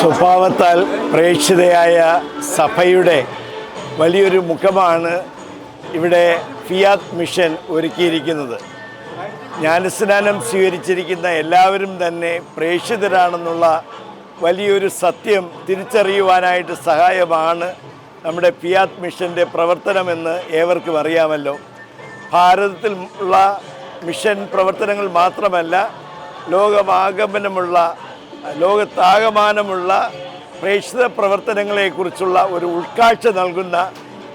സ്വഭാവത്താൽ പ്രേക്ഷിതയായ സഭയുടെ വലിയൊരു മുഖമാണ് ഇവിടെ ഫിയാത്ത് മിഷൻ ഒരുക്കിയിരിക്കുന്നത്. ജ്ഞാനസ്നാനം സ്വീകരിച്ചിരിക്കുന്ന എല്ലാവരും തന്നെ പ്രേക്ഷിതരാണെന്നുള്ള വലിയൊരു സത്യം തിരിച്ചറിയുവാനായിട്ട് സഹായമാണ് നമ്മുടെ ഫിയാത്ത് മിഷൻ്റെ പ്രവർത്തനമെന്ന് ഏവർക്കും അറിയാമല്ലോ. ഭാരതത്തിൽ ഉള്ള മിഷൻ പ്രവർത്തനങ്ങൾ മാത്രമല്ല, ലോകത്താകമാനമുള്ള പ്രേക്ഷിത പ്രവർത്തനങ്ങളെക്കുറിച്ചുള്ള ഒരു ഉൾക്കാഴ്ച നൽകുന്ന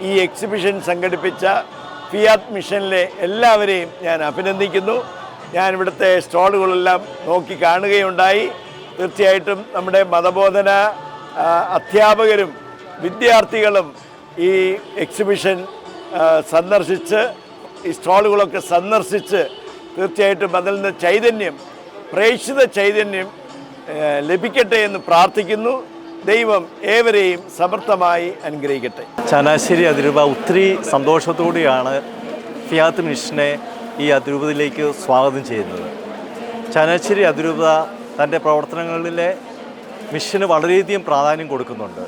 ഈ എക്സിബിഷൻ സംഘടിപ്പിച്ച ഫിയാത്ത് മിഷനിലെ എല്ലാവരെയും ഞാൻ അഭിനന്ദിക്കുന്നു. ഞാൻ ഇവിടുത്തെ സ്റ്റാളുകളെല്ലാം നോക്കി കാണുകയുണ്ടായി. തീർച്ചയായിട്ടും നമ്മുടെ മതബോധന അധ്യാപകരും വിദ്യാർത്ഥികളും ഈ എക്സിബിഷൻ സന്ദർശിച്ച് ഈ സ്റ്റാളുകളൊക്കെ സന്ദർശിച്ച് തീർച്ചയായിട്ടും അതിൽ നിന്ന് പ്രേക്ഷിത ചൈതന്യം ലഭിക്കട്ടെ എന്ന് പ്രാർത്ഥിക്കുന്നു. ദൈവം ഏവരെയും സമർത്ഥമായി അനുഗ്രഹിക്കട്ടെ. ചങ്ങനാശ്ശേരി അതിരൂപ ഒത്തിരി സന്തോഷത്തോടെയാണ് ഫിയാത്ത് മിഷനെ ഈ അതിരൂപതയിലേക്ക് സ്വാഗതം ചെയ്യുന്നത്. ചങ്ങനാശ്ശേരി അതിരൂപ തൻ്റെ പ്രവർത്തനങ്ങളിലെ മിഷന് വളരെയധികം പ്രാധാന്യം കൊടുക്കുന്നുണ്ട്.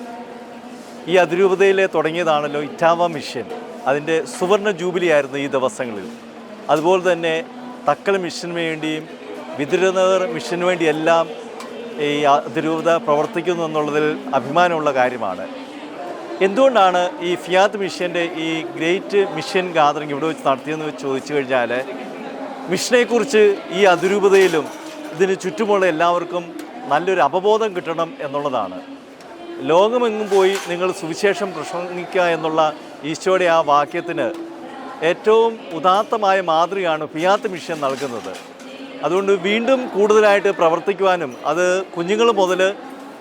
ഈ അതിരൂപതയിൽ തുടങ്ങിയതാണല്ലോ ഇറ്റാവ മിഷൻ. അതിൻ്റെ സുവർണ ജൂബിലി ആയിരുന്നു ഈ ദിവസങ്ങളിൽ. അതുപോലെ തന്നെ തക്കൽ മിഷന് വേണ്ടിയും വിതുരനഗർ മിഷന് വേണ്ടിയെല്ലാം ഈ അതിരൂപത പ്രവർത്തിക്കുന്നു എന്നുള്ളതിൽ അഭിമാനമുള്ള കാര്യമാണ്. എന്തുകൊണ്ടാണ് ഈ ഫിയാത്ത് മിഷൻ്റെ ഈ ഗ്രേറ്റ് മിഷൻ ഗാദറിങ് ഇവിടെ വെച്ച് നടത്തിയെന്ന് ചോദിച്ചു കഴിഞ്ഞാൽ, മിഷനെക്കുറിച്ച് ഈ അതിരൂപതയിലും ഇതിന് ചുറ്റുമുള്ള എല്ലാവർക്കും നല്ലൊരു അവബോധം കിട്ടണം എന്നുള്ളതാണ്. ലോകമെങ്ങും പോയി നിങ്ങൾ സുവിശേഷം പ്രസംഗിക്കുക എന്നുള്ള ഈശോയുടെ ആ വാക്യത്തിന് ഏറ്റവും ഉദാത്തമായ മാതൃകയാണ് ഫിയാത്ത് മിഷൻ നൽകുന്നത്. അതുകൊണ്ട് വീണ്ടും കൂടുതലായിട്ട് പ്രവർത്തിക്കുവാനും അത് കുഞ്ഞുങ്ങൾ മുതൽ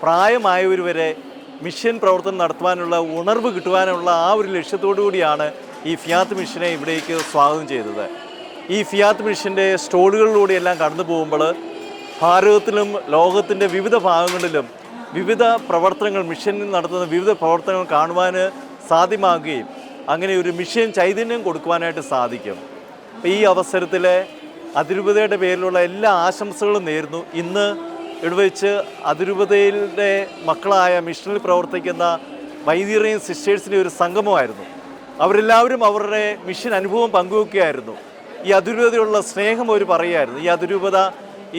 പ്രായമായവർ വരെ മിഷൻ പ്രവർത്തനം നടത്തുവാനുള്ള ഉണർവ് കിട്ടുവാനുള്ള ആ ഒരു ലക്ഷ്യത്തോടു കൂടിയാണ് ഈ ഫിയാത്ത് മിഷനെ ഇവിടേക്ക് സ്വാഗതം ചെയ്തത്. ഈ ഫിയാത്ത് മിഷൻ്റെ സ്റ്റോളുകളിലൂടെയെല്ലാം കടന്നു പോകുമ്പോൾ ഭാരതത്തിലും ലോകത്തിൻ്റെ വിവിധ ഭാഗങ്ങളിലും വിവിധ പ്രവർത്തനങ്ങൾ മിഷനിൽ നടത്തുന്ന വിവിധ പ്രവർത്തനങ്ങൾ കാണുവാൻ സാധ്യമാകുകയും അങ്ങനെ ഒരു മിഷൻ ചൈതന്യം കൊടുക്കുവാനായിട്ട് സാധിക്കും. ഈ അവസരത്തിൽ അതിരൂപതയുടെ പേരിലുള്ള എല്ലാ ആശംസകളും നേരുന്നു. ഇന്ന് ഇവിടെ വെച്ച് അതിരൂപതയിലെ മക്കളായ മിഷനിൽ പ്രവർത്തിക്കുന്ന വൈദികരെയും സിസ്റ്റേഴ്സിൻ്റെ ഒരു സംഗമമായിരുന്നു. അവരെല്ലാവരും അവരുടെ മിഷൻ അനുഭവം പങ്കുവെക്കുകയായിരുന്നു. ഈ അതിരൂപതയുള്ള സ്നേഹം അവർ പറയുമായിരുന്നു. ഈ അതിരൂപത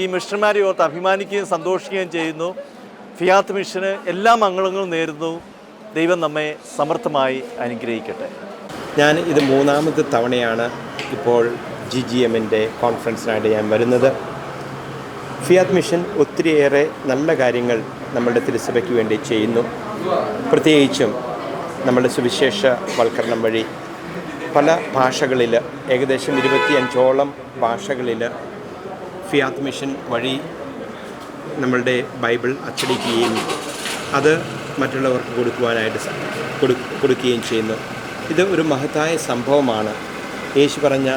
ഈ മിഷന്മാരെ ഓർത്ത് അഭിമാനിക്കുകയും സന്തോഷിക്കുകയും ചെയ്യുന്നു. ഫിയാത്ത് മിഷന് എല്ലാ മംഗളങ്ങളും നേരുന്നു. ദൈവം നമ്മെ സമർത്ഥമായി അനുഗ്രഹിക്കട്ടെ. ഞാൻ ഇത് മൂന്നാമത്തെ തവണയാണ് ഇപ്പോൾ GGMൻ്റെ കോൺഫറൻസിനായിട്ട് ഞാൻ വരുന്നത്. ഫിയാത്ത് മിഷൻ ഒത്തിരിയേറെ നല്ല കാര്യങ്ങൾ നമ്മളുടെ തിരുസഭയ്ക്ക് വേണ്ടി ചെയ്യുന്നു. പ്രത്യേകിച്ചും നമ്മളുടെ സുവിശേഷ വൽക്കരണം വഴി പല ഭാഷകളിൽ, ഏകദേശം 25ഓളം ഭാഷകളിൽ ഫിയാത്ത് മിഷൻ വഴി നമ്മളുടെ ബൈബിൾ അച്ചടിക്കുകയും അത് മറ്റുള്ളവർക്ക് കൊടുക്കുകയും ചെയ്യുന്നു. ഇത് ഒരു മഹത്തായ സംഭവമാണ്. യേശു പറഞ്ഞ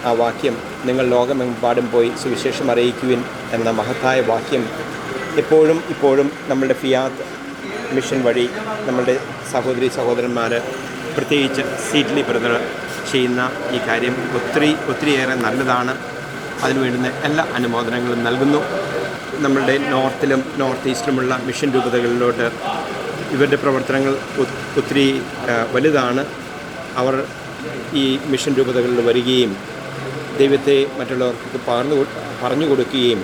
ആ വാക്യം, നിങ്ങൾ ലോകമെമ്പാടും പോയി സുവിശേഷം അറിയിക്കുവിൻ എന്ന മഹത്തായ വാക്യം ഇപ്പോഴും നമ്മളുടെ ഫിയാത്ത് മിഷൻ വഴി നമ്മളുടെ സഹോദരന്മാർ, പ്രത്യേകിച്ച് സീറ്റ്ലി ബ്രദർ ചെയ്യുന്ന ഈ കാര്യം ഒത്തിരിയേറെ നല്ലതാണ്. അതിനു വേണ്ടുന്ന എല്ലാ അനുമോദനങ്ങളും നൽകുന്നു. നമ്മളുടെ നോർത്തിലും നോർത്ത് ഈസ്റ്റിലുമുള്ള മിഷൻ രൂപതകളിലോട്ട് ഇവരുടെ പ്രവർത്തനങ്ങൾ ഒത്തിരി വലുതാണ്. അവർ ഈ മിഷൻ രൂപതകളിൽ വരികയും ദൈവത്തെ മറ്റുള്ളവർക്ക് പറഞ്ഞു കൊടുക്കുകയും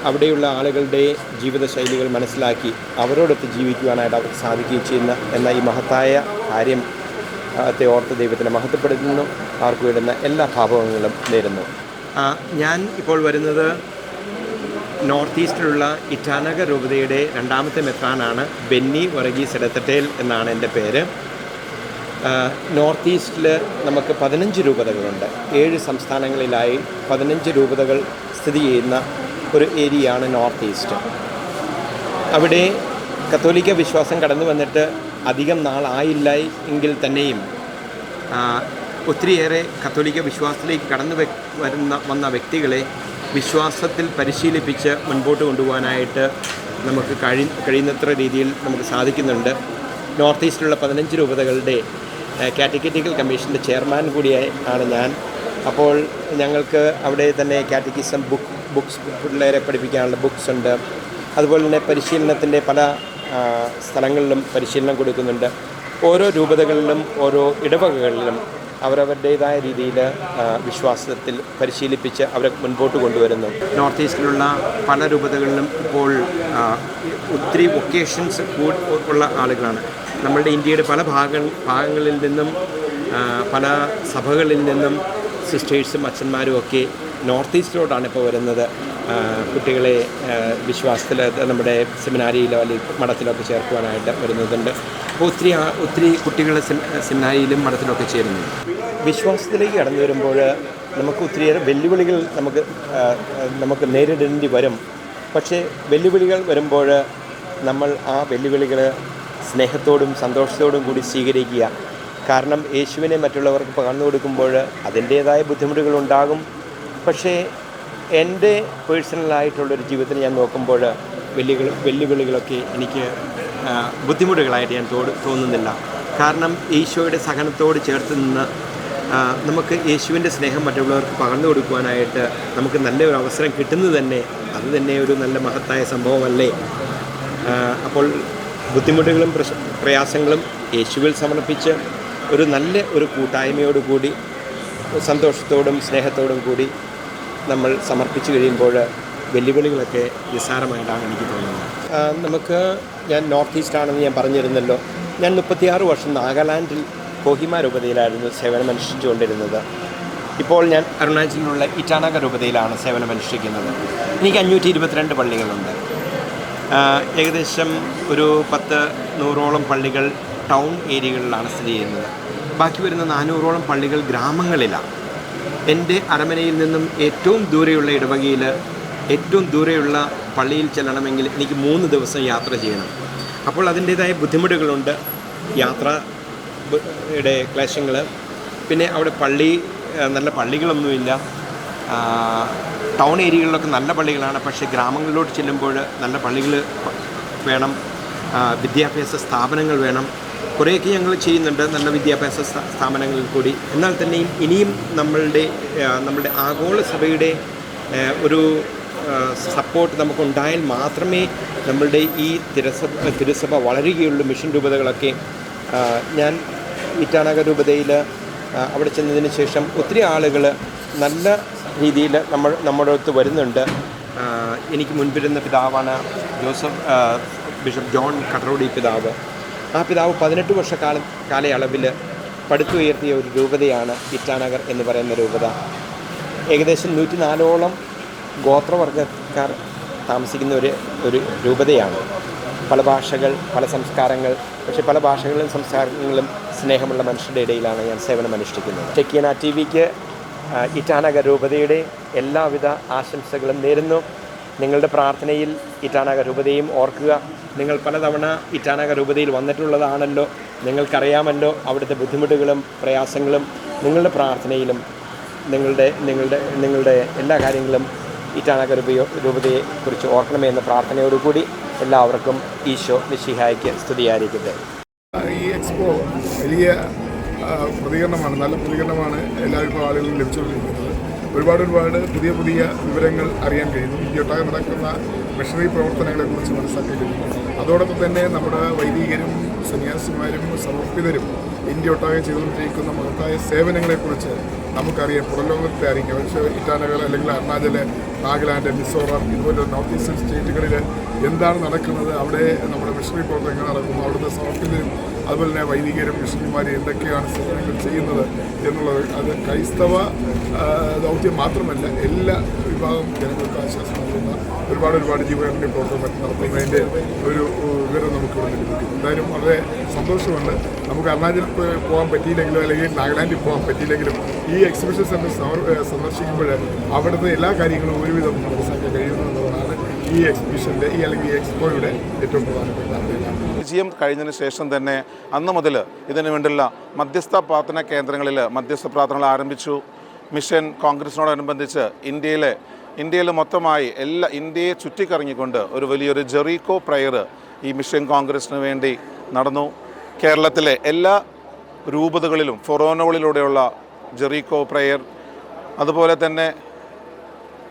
അവിടെയുള്ള ആളുകളുടെ ജീവിതശൈലികൾ മനസ്സിലാക്കി അവരോടൊത്ത് ജീവിക്കുവാനായിട്ട് അവർക്ക് സാധിക്കുകയും ചെയ്യുന്ന എന്ന ഈ മഹത്തായ കാര്യത്തെ ഓർത്ത് ദൈവത്തിനെ മഹത്വപ്പെടുത്തുന്നു. അവർക്ക് വേണ്ടുന്ന എല്ലാ ഭാവങ്ങളും നേരുന്നു. ഞാൻ ഇപ്പോൾ വരുന്നത് നോർത്ത് ഈസ്റ്റിലുള്ള ഇറ്റാനഗർ രൂപതയുടെ രണ്ടാമത്തെ മെത്രാനാണ്. ബെന്നി വർഗീസ് എടത്തട്ടേൽ എന്നാണ് എൻ്റെ പേര്. നോർത്ത് ഈസ്റ്റിൽ നമുക്ക് 15 രൂപതകളുണ്ട്. 7 സംസ്ഥാനങ്ങളിലായി 15 രൂപതകൾ സ്ഥിതി ചെയ്യുന്ന ഒരു ഏരിയയാണ് നോർത്ത് ഈസ്റ്റ്. അവിടെ കത്തോലിക്ക വിശ്വാസം കടന്നു വന്നിട്ട് അധികം നാളായില്ല എങ്കിൽ തന്നെയും ഒത്തിരിയേറെ കത്തോലിക്ക വിശ്വാസത്തിലേക്ക് വന്ന വ്യക്തികളെ വിശ്വാസത്തിൽ പരിശീലിപ്പിച്ച് മുൻപോട്ട് കൊണ്ടുപോകാനായിട്ട് നമുക്ക് കഴിയുന്നത്ര രീതിയിൽ നമുക്ക് സാധിക്കുന്നുണ്ട്. നോർത്ത് ഈസ്റ്റിലുള്ള 15 രൂപതകളുടെ കാറ്റഗറ്റിക്കൽ കമ്മീഷൻ്റെ ചെയർമാൻ കൂടിയാണ് ഞാൻ. അപ്പോൾ ഞങ്ങൾക്ക് അവിടെ തന്നെ കാറ്റഗിസം ബുക്സ് പിള്ളേരെ പഠിപ്പിക്കാനുള്ള ബുക്സ് ഉണ്ട്. അതുപോലെ തന്നെ പരിശീലനത്തിൻ്റെ പല സ്ഥലങ്ങളിലും പരിശീലനം കൊടുക്കുന്നുണ്ട്. ഓരോ രൂപതകളിലും ഓരോ ഇടവകകളിലും അവരവരുടേതായ രീതിയിൽ വിശ്വാസത്തിൽ പരിശീലിപ്പിച്ച് അവരെ മുൻപോട്ട് കൊണ്ടുവരുന്നു. നോർത്ത് ഈസ്റ്റിലുള്ള പല രൂപതകളിലും ഇപ്പോൾ ഒത്തിരി വൊക്കേഷൻസ് ഉള്ള ആളുകളാണ്. നമ്മളുടെ ഇന്ത്യയുടെ പല ഭാഗങ്ങളിൽ നിന്നും പല സഭകളിൽ നിന്നും സിസ്റ്റേഴ്സും അച്ഛന്മാരും ഒക്കെ നോർത്ത് ഈസ്റ്റിലോട്ടാണ് ഇപ്പോൾ വരുന്നത്. കുട്ടികളെ വിശ്വാസത്തിൽ നമ്മുടെ സെമിനാരിയിലോ അല്ലെങ്കിൽ മഠത്തിലൊക്കെ ചേർക്കുവാനായിട്ട് വരുന്നതുണ്ട്. അപ്പോൾ ഒത്തിരി കുട്ടികൾ സെമിനാരിയിലും മഠത്തിലൊക്കെ ചേരുന്നു. വിശ്വാസത്തിലേക്ക് കടന്നു വരുമ്പോൾ നമുക്ക് ഒത്തിരിയേറെ വെല്ലുവിളികൾ നമുക്ക് നേരിടേണ്ടി വരും. പക്ഷേ വെല്ലുവിളികൾ വരുമ്പോൾ നമ്മൾ ആ വെല്ലുവിളികൾ സ്നേഹത്തോടും സന്തോഷത്തോടും കൂടി സ്വീകരിക്കുക. കാരണം യേശുവിനെ മറ്റുള്ളവർക്ക് പകർന്നു കൊടുക്കുമ്പോൾ അതിൻ്റേതായ ബുദ്ധിമുട്ടുകളുണ്ടാകും. പക്ഷേ എൻ്റെ പേഴ്സണലായിട്ടുള്ളൊരു ജീവിതത്തിൽ ഞാൻ നോക്കുമ്പോൾ വെല്ലുവിളികളൊക്കെ എനിക്ക് ബുദ്ധിമുട്ടുകളായിട്ട് ഞാൻ തോന്നുന്നില്ല. കാരണം ഈശോയുടെ സഹനത്തോട് ചേർത്ത് നിന്ന് നമുക്ക് യേശുവിൻ്റെ സ്നേഹം മറ്റുള്ളവർക്ക് പകർന്നു കൊടുക്കുവാനായിട്ട് നമുക്ക് നല്ലൊരു അവസരം കിട്ടുന്നത് തന്നെ അത് തന്നെ ഒരു നല്ല മഹത്തായ സംഭവമല്ലേ. അപ്പോൾ ബുദ്ധിമുട്ടുകളും പ്രയാസങ്ങളും യേശുവിൽ സമർപ്പിച്ച് ഒരു കൂട്ടായ്മയോടുകൂടി സന്തോഷത്തോടും സ്നേഹത്തോടും കൂടി നമ്മൾ സമർപ്പിച്ചു കഴിയുമ്പോൾ വെല്ലുവിളികളൊക്കെ നിസ്സാരമായിട്ടാണ് എനിക്ക് തോന്നുന്നത്. ഞാൻ നോർത്ത് ഈസ്റ്റ് ആണെന്ന് ഞാൻ പറഞ്ഞിരുന്നല്ലോ. ഞാൻ 36 വർഷം നാഗാലാൻഡിൽ കോഹിമ രൂപതയിലായിരുന്നു സേവനമനുഷ്ഠിച്ചുകൊണ്ടിരുന്നത്. ഇപ്പോൾ ഞാൻ അരുണാചലിലുള്ള ഇറ്റാനഗർ രൂപതയിലാണ് സേവനമനുഷ്ഠിക്കുന്നത്. എനിക്ക് 522 പള്ളികളുണ്ട്. ഏകദേശം ഒരു 100-100ഓളം പള്ളികൾ ടൗൺ ഏരിയകളിലാണ് സ്ഥിതി ചെയ്യുന്നത്. ബാക്കി വരുന്ന 400ഓളം പള്ളികൾ ഗ്രാമങ്ങളിലാണ്. എൻ്റെ അരമനയിൽ നിന്നും ഏറ്റവും ദൂരെയുള്ള ഇടവകയിൽ ഏറ്റവും ദൂരെയുള്ള പള്ളിയിൽ ചെല്ലണമെങ്കിൽ എനിക്ക് 3 ദിവസം യാത്ര ചെയ്യണം. അപ്പോൾ അതിൻ്റേതായ ബുദ്ധിമുട്ടുകളുണ്ട്, യാത്രയുടെ ക്ലേശങ്ങൾ. പിന്നെ അവിടെ നല്ല പള്ളികളൊന്നുമില്ല. ടൗൺ ഏരിയകളിലൊക്കെ നല്ല പള്ളികളാണ്. പക്ഷേ ഗ്രാമങ്ങളിലോട്ട് ചെല്ലുമ്പോൾ നല്ല പള്ളികൾ വേണം, വിദ്യാഭ്യാസ സ്ഥാപനങ്ങൾ വേണം. കുറേയൊക്കെ ഞങ്ങൾ ചെയ്യുന്നുണ്ട് നല്ല വിദ്യാഭ്യാസ സ്ഥാപനങ്ങളിൽ കൂടി. എന്നാൽ തന്നെയും ഇനിയും നമ്മളുടെ ആഗോള സഭയുടെ ഒരു സപ്പോർട്ട് നമുക്കുണ്ടായാൽ മാത്രമേ നമ്മളുടെ ഈ തിരുസഭ വളരുകയുള്ളൂ. മിഷൻ രൂപതകളൊക്കെ ഞാൻ ഇറ്റാനഗർ രൂപതയിൽ അവിടെ ചെന്നതിന് ശേഷം ഒത്തിരി ആളുകൾ നല്ല രീതിയിൽ നമ്മുടെ അടുത്ത് വരുന്നുണ്ട്. എനിക്ക് മുൻപിരുന്ന പിതാവാണ് ബിഷപ്പ് ജോൺ കട്ടറോടി പിതാവ്. ആ പിതാവ് 18 വർഷ കാലയളവിൽ പടുത്തുയർത്തിയ ഒരു രൂപതയാണ് ഇറ്റാനഗർ എന്ന് പറയുന്ന രൂപത. ഏകദേശം 104ഓളം ഗോത്രവർഗക്കാർ താമസിക്കുന്ന ഒരു രൂപതയാണ്. പല ഭാഷകൾ, പല സംസ്കാരങ്ങൾ. പക്ഷേ പല ഭാഷകളും സംസ്കാരങ്ങളും സ്നേഹമുള്ള മനുഷ്യരുടെ ഇടയിലാണ് ഞാൻ സേവനം അനുഷ്ഠിക്കുന്നത്. ടെക്കിയന TV-ക്ക് ഇറ്റാനഗർ രൂപതയുടെ എല്ലാവിധ ആശംസകളും നേരുന്നു. നിങ്ങളുടെ പ്രാർത്ഥനയിൽ ഇറ്റാനഗർ രൂപതയും ഓർക്കുക. നിങ്ങൾ പലതവണ ഇറ്റാനഗർ രൂപതയിൽ വന്നിട്ടുള്ളതാണല്ലോ, നിങ്ങൾക്കറിയാമല്ലോ അവിടുത്തെ ബുദ്ധിമുട്ടുകളും പ്രയാസങ്ങളും. നിങ്ങളുടെ പ്രാർത്ഥനയിലും നിങ്ങളുടെ എല്ലാ കാര്യങ്ങളും ഇറ്റാനഗർ രൂപതയെക്കുറിച്ച് ഓർക്കണമേ എന്ന പ്രാർത്ഥനയോടുകൂടി എല്ലാവർക്കും ഈശോ മിശിഹായ്ക്ക് സ്തുതിയായിരിക്കട്ടെ. ഈ എക്സ്പോ വലിയ പ്രതികരണമാണ്, നല്ല പ്രതികരണമാണ് എല്ലാവർക്കും ആളുകളും ലഭിച്ചുകൊണ്ടിരിക്കുന്നത്. ഒരുപാട് പുതിയ വിവരങ്ങൾ അറിയാൻ കഴിയുന്നു. ഇന്ത്യയൊട്ടാകെ നടക്കുന്ന മിഷണറി പ്രവർത്തനങ്ങളെക്കുറിച്ച് മനസ്സിലാക്കി കഴിയുന്നു. അതോടൊപ്പം തന്നെ നമ്മുടെ വൈദികരും സന്യാസിമാരും സമർപ്പിതരും ഇന്ത്യയൊട്ടാകെ ചെയ്തുകൊണ്ടിരിക്കുന്ന മഹത്തായ സേവനങ്ങളെക്കുറിച്ച് നമുക്കറിയാം, പുറംലോകത്തെ അറിയിക്കാം. പക്ഷേ ഇറ്റാനഗർ അല്ലെങ്കിൽ അരുണാചൽ, നാഗാലാൻഡ്, മിസോറാം ഇതുപോലെ നോർത്ത് ഈസ്റ്റേൺ സ്റ്റേറ്റുകളിൽ എന്താണ് നടക്കുന്നത്, അവിടെ നമ്മുടെ മിഷണറി പ്രവർത്തനങ്ങൾ നടക്കുന്നു, അവിടുത്തെ സമർപ്പിതരും അതുപോലെ തന്നെ വൈദികരും മിഷണറിമാരും എന്തൊക്കെയാണ് സേവനങ്ങൾ ചെയ്യുന്നത് എന്നുള്ളത് അത് ക്രൈസ്തവ ദൗത്യം മാത്രമല്ല, എല്ലാ വിഭാഗം ജനങ്ങൾക്ക് ആശ്വാസം നൽകുന്ന ഒരുപാട് ജീവകാരുണ്യ പ്രവർത്തനം നടത്തുന്നതിൻ്റെ ഒരു വിവരം നമുക്ക് ഇവിടെ ലഭിക്കും. എന്തായാലും വളരെ സന്തോഷമുണ്ട്. നമുക്ക് അരുണാചലിൽ പോകാൻ പറ്റിയില്ലെങ്കിലും അല്ലെങ്കിൽ നാഗാലാൻഡിൽ പോകാൻ പറ്റിയില്ലെങ്കിലും ഈ എക്സിബിഷൻ സെൻറ്റർ സന്ദർശിക്കുമ്പോൾ അവിടുത്തെ എല്ലാ കാര്യങ്ങളും ഒരുവിധം മനസ്സിലാക്കാൻ കഴിയുന്നു എന്നുള്ളതാണ് ഈ എക്സിബിഷൻ്റെ അല്ലെങ്കിൽ ഈ എക്സ്പോയുടെ ഏറ്റവും പ്രധാനപ്പെട്ട വിജയം കഴിഞ്ഞതിന് ശേഷം തന്നെ അന്ന് മുതൽ ഇതിനു വേണ്ടിയുള്ള മധ്യസ്ഥ പ്രാർത്ഥന കേന്ദ്രങ്ങളിൽ മധ്യസ്ഥ പ്രാർത്ഥനകൾ ആരംഭിച്ചു. മിഷൻ കോൺഗ്രസിനോടനുബന്ധിച്ച് ഇന്ത്യയിൽ മൊത്തമായി ഇന്ത്യയെ ചുറ്റിക്കറങ്ങിക്കൊണ്ട് ഒരു വലിയൊരു ജെറീക്കോ പ്രയർ ഈ മിഷൻ കോൺഗ്രസിന് വേണ്ടി നടന്നു. കേരളത്തിലെ എല്ലാ രൂപതകളിലും ഫൊറോനകളിലൂടെയുള്ള ജെറീക്കോ പ്രയർ, അതുപോലെ തന്നെ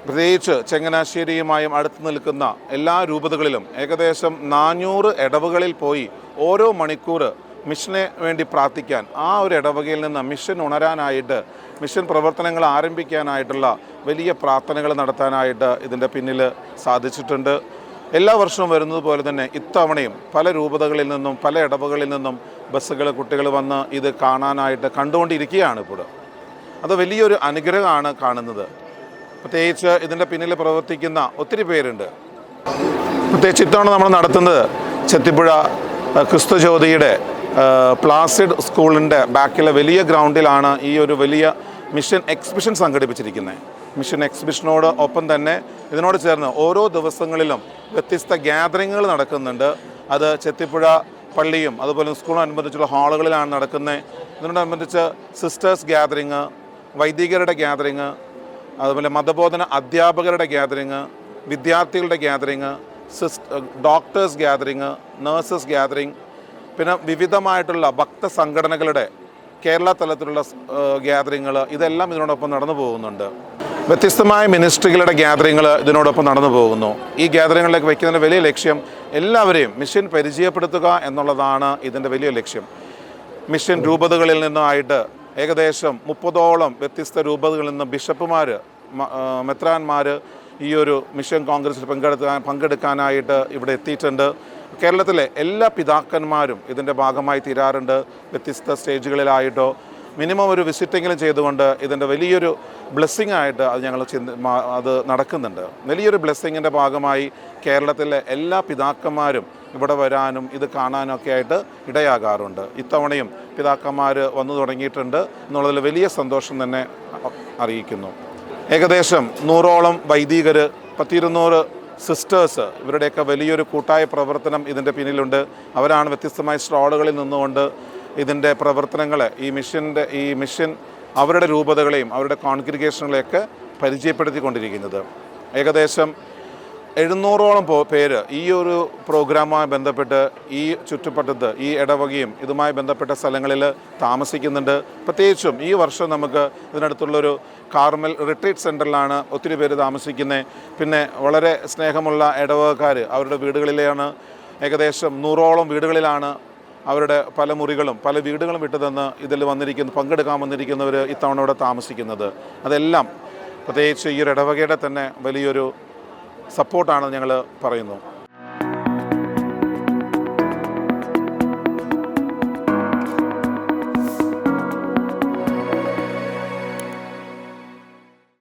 പ്രത്യേകിച്ച് ചങ്ങനാശ്ശേരിയുമായും അടുത്ത് നിൽക്കുന്ന എല്ലാ രൂപതകളിലും ഏകദേശം 400 ഇടവകളിൽ പോയി ഓരോ മണിക്കൂർ മിഷനെ വേണ്ടി പ്രാർത്ഥിക്കാൻ, ആ ഒരു ഇടവകയിൽ നിന്ന് മിഷൻ ഉണരാനായിട്ട്, മിഷൻ പ്രവർത്തനങ്ങൾ ആരംഭിക്കാനായിട്ടുള്ള വലിയ പ്രാർത്ഥനകൾ നടത്താനായിട്ട് ഇതിൻ്റെ പിന്നിൽ സാധിച്ചിട്ടുണ്ട്. എല്ലാ വർഷവും വരുന്നത് പോലെ തന്നെ ഇത്തവണയും പല രൂപതകളിൽ നിന്നും പല ഇടവകളിൽ നിന്നും ബസ്സുകൾ, കുട്ടികൾ വന്ന് ഇത് കാണാനായിട്ട് കണ്ടുകൊണ്ടിരിക്കുകയാണ് ഇപ്പോൾ. അത് വലിയൊരു അനുഗ്രഹമാണ് കാണുന്നത്. പ്രത്യേകിച്ച് ഇതിൻ്റെ പിന്നിൽ പ്രവർത്തിക്കുന്ന ഒത്തിരി പേരുണ്ട്. പ്രത്യേകിച്ച് ഇത്തവണ നമ്മൾ നടത്തുന്നത് ചെത്തിപ്പുഴ ക്രിസ്തുജ്യോതിയുടെ പ്ലാസിഡ് സ്കൂളിൻ്റെ ബാക്കിലെ വലിയ ഗ്രൗണ്ടിലാണ് ഈ ഒരു വലിയ മിഷൻ എക്സിബിഷൻ സംഘടിപ്പിച്ചിരിക്കുന്നത്. മിഷൻ എക്സിബിഷനോട് ഒപ്പം തന്നെ ഇതിനോട് ചേർന്ന് ഓരോ ദിവസങ്ങളിലും വ്യത്യസ്ത ഗ്യാതറിങ്ങുകൾ നടക്കുന്നുണ്ട്. അത് ചെത്തിപ്പുഴ പള്ളിയും അതുപോലെ സ്കൂളിനനുബന്ധിച്ചുള്ള ഹാളുകളിലാണ് നടക്കുന്നത്. ഇതിനോടനുബന്ധിച്ച് സിസ്റ്റേഴ്സ് ഗ്യാതറിങ്, വൈദികരുടെ ഗ്യാതറിങ്, അതുപോലെ മതബോധന അധ്യാപകരുടെ ഗ്യാതറിങ്, വിദ്യാർത്ഥികളുടെ gathering, doctors gathering, nurses gathering, പിന്നെ വിവിധമായിട്ടുള്ള ഭക്ത സംഘടനകളുടെ കേരള തലത്തിലുള്ള ഗ്യാതറിങ്ങൾ, ഇതെല്ലാം ഇതിനോടൊപ്പം നടന്നു പോകുന്നുണ്ട്. വ്യത്യസ്തമായ മിനിസ്ട്രികളുടെ ഗ്യാതറിങ്ങൾ ഇതിനോടൊപ്പം നടന്നു പോകുന്നു. ഈ ഗ്യാതറിങ്ങളിലേക്ക് വയ്ക്കുന്നതിൻ്റെ വലിയ ലക്ഷ്യം എല്ലാവരെയും മിഷൻ പരിചയപ്പെടുത്തുക എന്നുള്ളതാണ് ഇതിൻ്റെ വലിയ ലക്ഷ്യം. മിഷൻ രൂപതകളിൽ നിന്നായിട്ട് ഏകദേശം 30ഓളം വ്യത്യസ്ത രൂപതകളിൽ നിന്ന് ബിഷപ്പുമാർ, മെത്രാന്മാർ ഈ ഒരു മിഷൻ കോൺഗ്രസിൽ പങ്കെടുക്കാനായിട്ട് ഇവിടെ എത്തിയിട്ടുണ്ട്. കേരളത്തിലെ എല്ലാ പിതാക്കന്മാരും ഇതിൻ്റെ ഭാഗമായി തീരാറുണ്ട്. വ്യത്യസ്ത സ്റ്റേജുകളിലായിട്ടോ മിനിമം ഒരു വിസിറ്റെങ്കിലും ചെയ്തുകൊണ്ട് ഇതിൻ്റെ വലിയൊരു ബ്ലെസ്സിങ് ആയിട്ട് അത് ഞങ്ങൾ അത് നടക്കുന്നുണ്ട്. വലിയൊരു ബ്ലെസ്സിങ്ങിൻ്റെ ഭാഗമായി കേരളത്തിലെ എല്ലാ പിതാക്കന്മാരും ഇവിടെ വരാനും ഇത് കാണാനൊക്കെ ആയിട്ട് ഇടയാകാറുണ്ട്. ഇത്തവണയും പിതാക്കന്മാർ വന്നു തുടങ്ങിയിട്ടുണ്ട് എന്നുള്ളതിൽ വലിയ സന്തോഷം തന്നെ അറിയിക്കുന്നു. ഏകദേശം 100ഓളം വൈദികർ, 100-200 സിസ്റ്റേഴ്സ്, ഇവരുടെയൊക്കെ വലിയൊരു കൂട്ടായ പ്രവർത്തനം ഇതിൻ്റെ പിന്നിലുണ്ട്. അവരാണ് വ്യത്യസ്തമായ സ്റ്റാളുകളിൽ നിന്നുകൊണ്ട് ഇതിൻ്റെ പ്രവർത്തനങ്ങളെ, ഈ മിഷൻ അവരുടെ രൂപതകളെയും അവരുടെ കോൺഗ്രിഗേഷനുകളെയൊക്കെ പരിചയപ്പെടുത്തിക്കൊണ്ടിരിക്കുന്നത്. ഏകദേശം 700ഓളം പേര് ഈ ഒരു പ്രോഗ്രാമുമായി ബന്ധപ്പെട്ട് ഈ ചുറ്റുപട്ടത്ത്, ഈ ഇടവകയും ഇതുമായി ബന്ധപ്പെട്ട സ്ഥലങ്ങളിൽ താമസിക്കുന്നുണ്ട്. പ്രത്യേകിച്ചും ഈ വർഷം നമുക്ക് ഇതിനടുത്തുള്ളൊരു കാർമൽ റിട്രീറ്റ് സെൻറ്ററിലാണ് ഒത്തിരി പേര് താമസിക്കുന്നത്. പിന്നെ വളരെ സ്നേഹമുള്ള ഇടവകക്കാർ അവരുടെ വീടുകളിലാണ്, ഏകദേശം 100ഓളം വീടുകളിലാണ് അവരുടെ പല മുറികളും പല വീടുകളും വിട്ടുതന്ന് ഇതിൽ പങ്കെടുക്കാൻ വന്നിരിക്കുന്നവർ ഇത്തവണ ഇവിടെ താമസിക്കുന്നത്. അതെല്ലാം പ്രത്യേകിച്ച് ഈ ഒരു ഇടവകയുടെ തന്നെ വലിയൊരു സപ്പോർട്ടാണ് ഞങ്ങൾ പറയുന്നു.